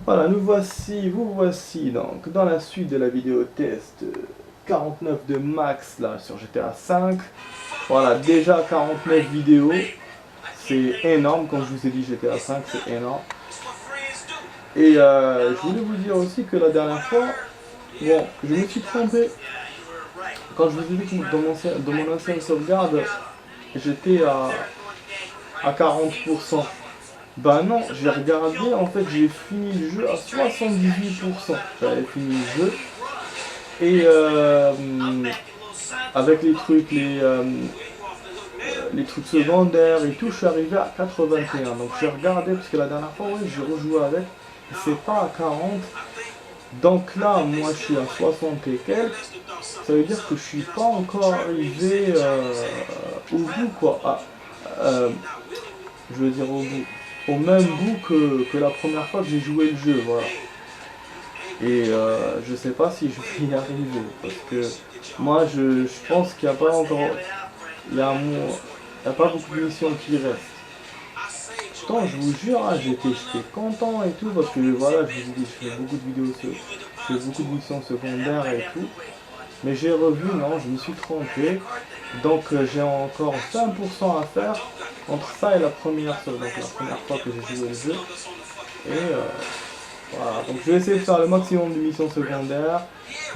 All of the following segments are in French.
Voilà, vous voici donc dans la suite de la vidéo test 49 de max là sur GTA 5. Voilà, déjà 49 vidéos, c'est énorme, comme je vous ai dit GTA 5 c'est énorme. Et je voulais vous dire aussi que la dernière fois, bon, je me suis trompé. Quand je vous ai dit que dans mon ancienne sauvegarde, j'étais à 40%. Bah non, j'ai regardé, en fait j'ai fini le jeu à 78%. J'avais fini le jeu. Et avec les trucs secondaires et tout, je suis arrivé à 81. Donc j'ai regardé, parce que la dernière fois, ouais, j'ai rejoué avec. Et c'est pas à 40. Donc là, moi je suis à 60 et quelques. Ça veut dire que je suis pas encore arrivé au bout, quoi. Je veux dire au bout. Au même bout que la première fois que j'ai joué le jeu, voilà. Et je sais pas si je vais y arriver. Parce que moi je pense qu'il n'y a pas encore. Il y a pas beaucoup de missions qui restent. Pourtant, je vous jure, hein, j'étais content et tout. Parce que voilà, je vous dis, je fais beaucoup de vidéos, je fais beaucoup de missions secondaires et tout. Mais j'ai revu, non, je me suis trompé. Donc j'ai encore 20% à faire entre ça et la première fois, donc la première fois que j'ai joué le jeu. Et voilà, donc je vais essayer de faire le maximum de missions secondaires.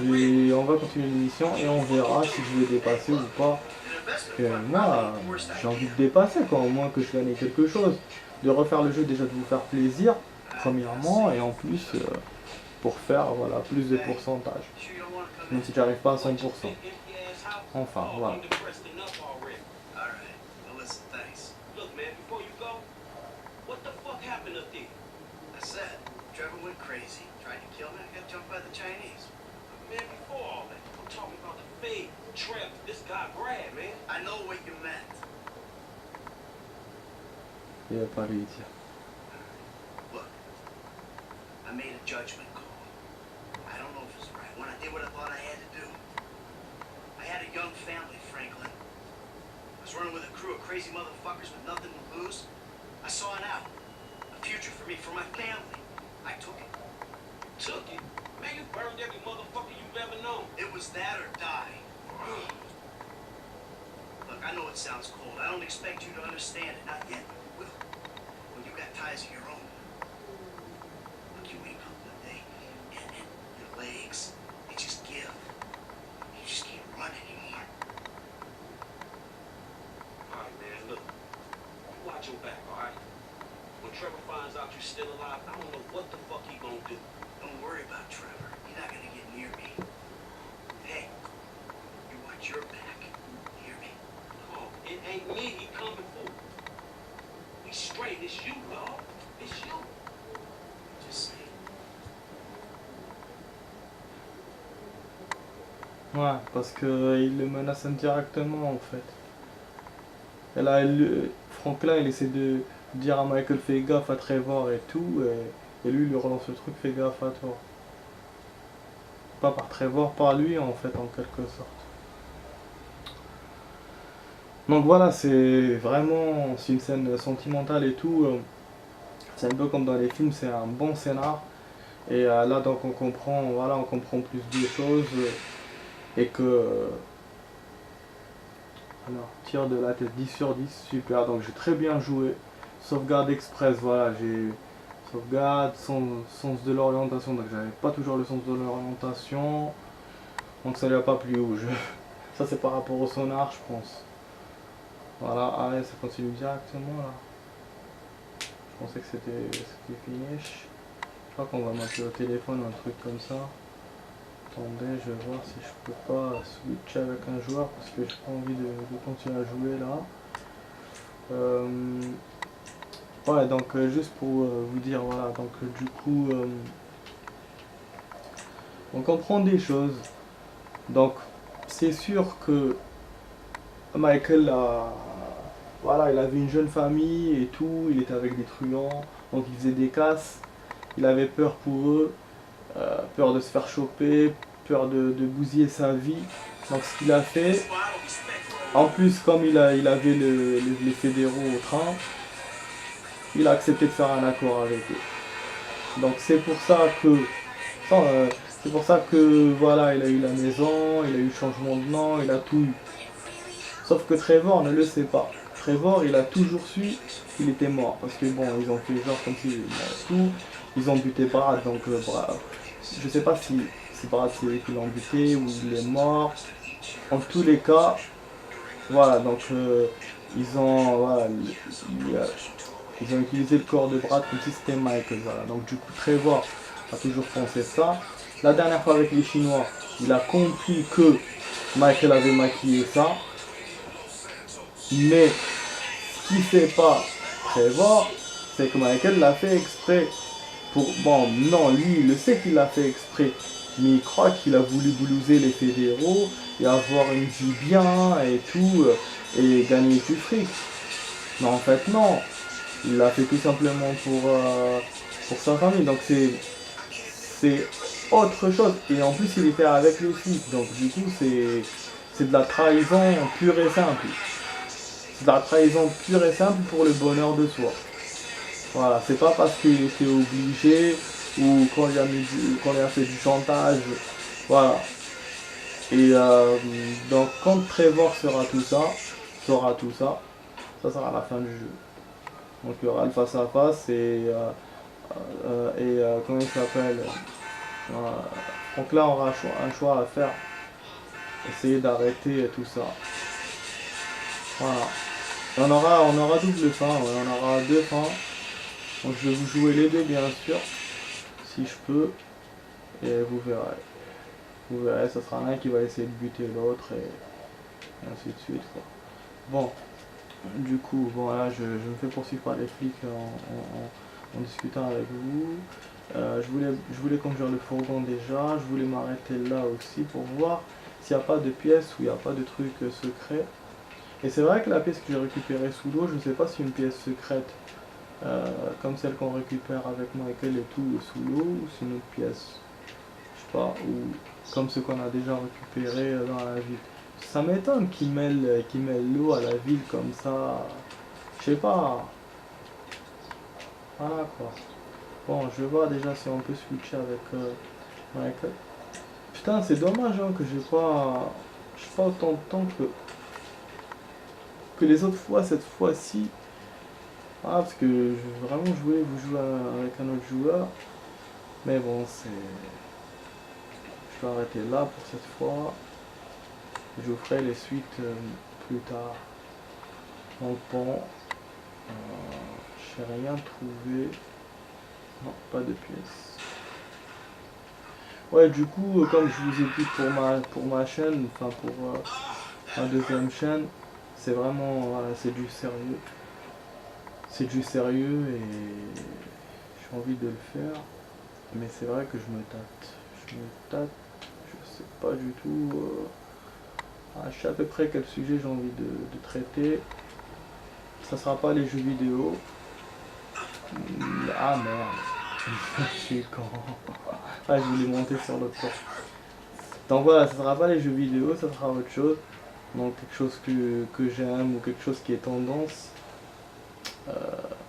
Et on va continuer l'émission et on verra si je vais dépasser ou pas. Parce que moi, j'ai envie de dépasser quoi, au moins que je gagne quelque chose. De refaire le jeu, déjà de vous faire plaisir, premièrement, et en plus pour faire voilà, plus de pourcentage. Même si j'arrive pas à 100%. Enfin, voilà. Il va pas lui dire. I made a judgment call. I don't know if it's right. When I did what I thought I had to do. I had a young family, Franklin. I was running with a crew of crazy motherfuckers with nothing to lose. I saw an out. A future for me, for my family. I took it. Took it? Man, you burned every motherfucker you've ever known. It was that or die. Look, I know it sounds cold. I don't expect you to understand it. Not yet. Will. When you got ties of your own. Look, you wake up one day and your legs, they just give. You just can't run anymore. Alright, man, look. You watch your back, alright? When Trevor finds out you're still alive, I don't know what the fuck he gonna do. Don't worry about Trevor. He's not gonna get near me. Hey, you watch your back. Hear me? Oh, it ain't me he coming for. We straight, it's you, dog. It's you. Just say. Ouais, parce que il le menace indirectement en fait. Et là, Franklin, il essaie de dire à Michael fais gaffe à Trevor et tout, et lui, il lui relance le truc fais gaffe à toi. Pas par Trevor, par lui en fait, en quelque sorte. Donc voilà, c'est vraiment, c'est une scène sentimentale et tout. C'est un peu comme dans les films, c'est un bon scénar. Et là, donc on comprend, voilà, on comprend plus de choses. Et que alors tir de la tête 10 sur 10, super, donc j'ai très bien joué. Sauvegarde express, voilà, j'ai sauvegarde, sens de l'orientation, donc j'avais pas toujours le sens de l'orientation, donc ça lui a pas plu au jeu. Ça c'est par rapport au sonar je pense. Voilà, ah ouais, ça continue directement là. Je pensais que c'était finish. Je crois qu'on va mettre le téléphone, un truc comme ça. Attendez, je vais voir si je peux pas switch avec un joueur parce que j'ai pas envie de continuer à jouer là. Ouais, donc juste pour vous dire, voilà, donc du coup, on comprend des choses. Donc, c'est sûr que Michael voilà, il avait une jeune famille et tout, il était avec des truands, donc il faisait des casses, il avait peur pour eux. Peur de se faire choper, peur de bousiller sa vie. Donc ce qu'il a fait, en plus comme il avait les fédéraux au train, il a accepté de faire un accord avec eux. Donc c'est pour ça que... c'est pour ça que voilà, il a eu la maison, il a eu le changement de nom, il a tout eu. Sauf que Trevor ne le sait pas. Trevor, il a toujours su qu'il était mort. Parce que bon, ils ont fait genre comme s'il était tout. Ils ont buté Brad, donc Brad, je sais pas si Brad c'est eux qui l'ont buté ou il est mort. En tous les cas, voilà, donc ils ont voilà, ils ont utilisé le corps de Brad comme si c'était Michael. Voilà. Donc du coup Trevor a toujours pensé ça. La dernière fois avec les Chinois, il a compris que Michael avait maquillé ça. Mais ce qui ne sait pas Trevor, c'est que Michael l'a fait exprès. Bon, non, lui, il le sait qu'il l'a fait exprès. Mais il croit qu'il a voulu blouser les fédéraux et avoir une vie bien et tout, et gagner du fric. Mais en fait, non. Il l'a fait tout simplement pour sa famille. Donc c'est autre chose. Et en plus, il était avec les flics. Donc du coup, c'est de la trahison pure et simple. C'est de la trahison pure et simple pour le bonheur de soi. Voilà, c'est pas parce qu'il était obligé ou qu'on lui a fait du chantage. Voilà. Et donc quand Trevor saura tout ça, ça sera la fin du jeu. Donc il y aura le face à face et comment il s'appelle donc là on aura un choix à faire. Essayer d'arrêter tout ça. Voilà. Et on aura double fin, ouais, on aura deux fins. Donc je vais vous jouer les deux bien sûr, si je peux, et vous verrez. Vous verrez, ce sera l'un qui va essayer de buter l'autre et ainsi de suite. Quoi. Bon, du coup, bon là je me fais poursuivre par les flics en discutant avec vous. Je voulais conduire le fourgon déjà, je voulais m'arrêter là aussi pour voir s'il n'y a pas de pièces ou il n'y a pas de trucs secrets. Et c'est vrai que la pièce que j'ai récupérée sous l'eau, je ne sais pas si c'est une pièce secrète. Comme celle qu'on récupère avec Michael et tout sous l'eau, ou c'est une autre pièce, je sais pas, ou comme ce qu'on a déjà récupéré dans la ville. Ça m'étonne qu'ils mêlent l'eau à la ville comme ça, je sais pas, voilà quoi. Bon, je vais voir déjà si on peut switcher avec Michael. Putain, c'est dommage hein, que j'ai pas autant de temps que les autres fois, cette fois-ci. Ah, parce que vraiment je voulais vous jouer avec un autre joueur. Mais bon, je vais arrêter là pour cette fois. Je vous ferai les suites plus tard. Donc bon, j'ai rien trouvé. Non, pas de pièces. Ouais, du coup, comme je vous ai dit pour ma chaîne, enfin pour ma deuxième chaîne, c'est vraiment, voilà, c'est du sérieux. C'est du sérieux et j'ai envie de le faire. Mais c'est vrai que je me tâte, je sais pas du tout. Je sais à peu près quel sujet j'ai envie de traiter. Ça sera pas les jeux vidéo. Ah merde, je suis con. Ah, je voulais monter sur l'autre tour. Donc voilà, ça sera pas les jeux vidéo, ça sera autre chose. Donc quelque chose que j'aime ou quelque chose qui est tendance.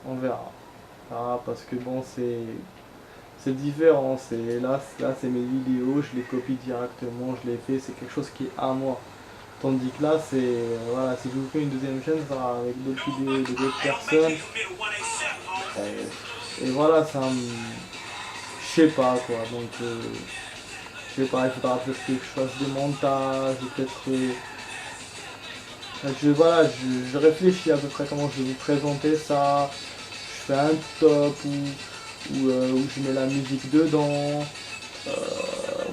On verra. Ah, parce que bon, c'est différent. Là c'est mes vidéos, je les copie directement, je les fais, c'est quelque chose qui est à moi. Tandis que là, c'est voilà, si je vous fais une deuxième chaîne, ça sera avec d'autres vidéos de d'autres personnes. Et voilà, ça me... Je sais pas quoi, donc... je sais pas, il faudra peut-être que je fasse des montages, ou peut-être... voilà, je réfléchis à peu près comment je vais vous présenter ça. Je fais un top où je mets la musique dedans.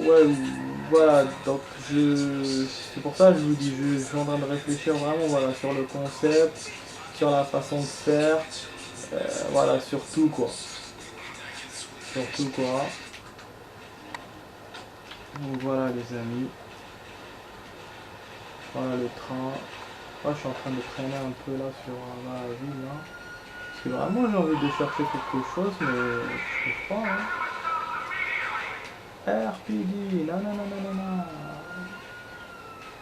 Ouais, voilà, donc c'est pour ça que je vous dis, je suis en train de réfléchir vraiment voilà, sur le concept, sur la façon de faire, voilà, surtout quoi. Surtout quoi. Donc voilà les amis. Voilà le train. Moi je suis en train de traîner un peu là sur la ville là. Parce que vraiment j'ai envie de chercher quelque chose mais je trouve pas hein. RPD, nanana.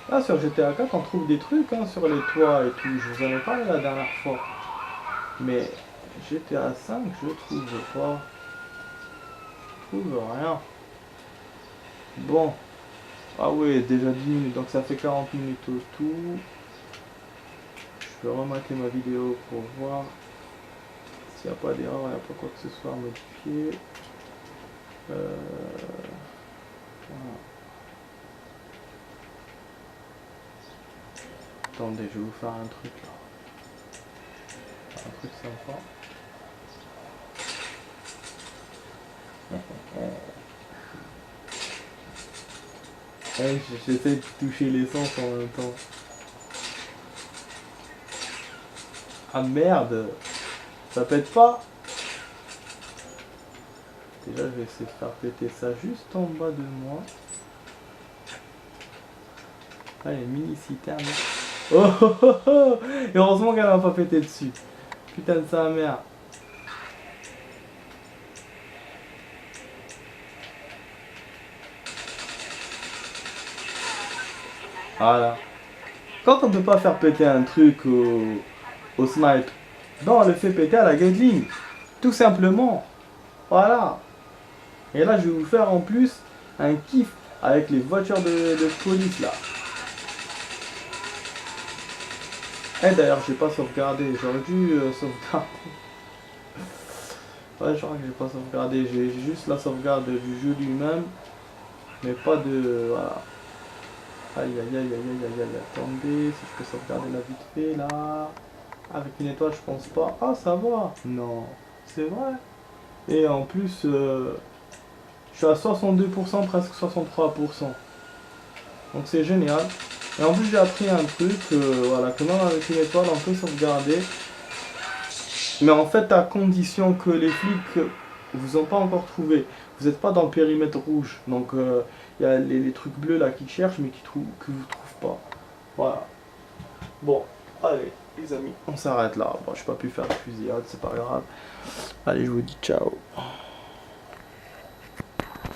Là sur GTA 4 on trouve des trucs hein, sur les toits et tout, je vous en ai parlé la dernière fois. Mais GTA 5 je trouve pas. trouve rien. Bon. Ah ouais, déjà 10 minutes, donc ça fait 40 minutes au tout. Je vais remater ma vidéo pour voir s'il n'y a pas d'erreur, il n'y a pas quoi que ce soit à modifier. Voilà. Attendez, je vais vous faire un truc là. Un truc sympa. Ouais, j'essaie de toucher l'essence en même temps. Ah merde! Ça pète pas? Déjà, je vais essayer de faire péter ça juste en bas de moi. Ah, les mini-citernes. Oh, oh, oh, oh. Et heureusement qu'elle n'a pas pété dessus. Putain de sa mère. Voilà. Quand on peut pas faire péter un truc au snipe, ben on le fait péter à la Gatling. Tout simplement. Voilà. Et là, je vais vous faire en plus un kiff avec les voitures de police là. Et d'ailleurs, j'ai pas sauvegardé. J'aurais dû sauvegarder. Ouais, je crois que j'ai pas sauvegardé. J'ai juste la sauvegarde du jeu lui-même. Mais pas de... Voilà. Aïe aïe aïe aïe aïe aïe aïe. Attendez, si je peux sauvegarder la vite fait là. Avec une étoile, je pense pas. Ah, ça va. Non, c'est vrai. Et en plus, je suis à 62%, presque 63%. Donc c'est génial. Et en plus, j'ai appris un truc, voilà, que même avec une étoile, on peut sauvegarder. Mais en fait, à condition que les flics vous ont pas encore trouvé. Vous n'êtes pas dans le périmètre rouge. Donc, il y a les trucs bleus là qui cherchent, mais que vous ne trouvent pas. Voilà. Bon, allez, les amis, on s'arrête là. Bon, je n'ai pas pu faire de fusillade, c'est pas grave. Allez, je vous dis ciao.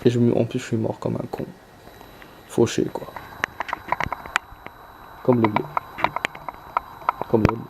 Et en plus, je suis mort comme un con. Fauché, quoi. Comme le blé. Comme le blé.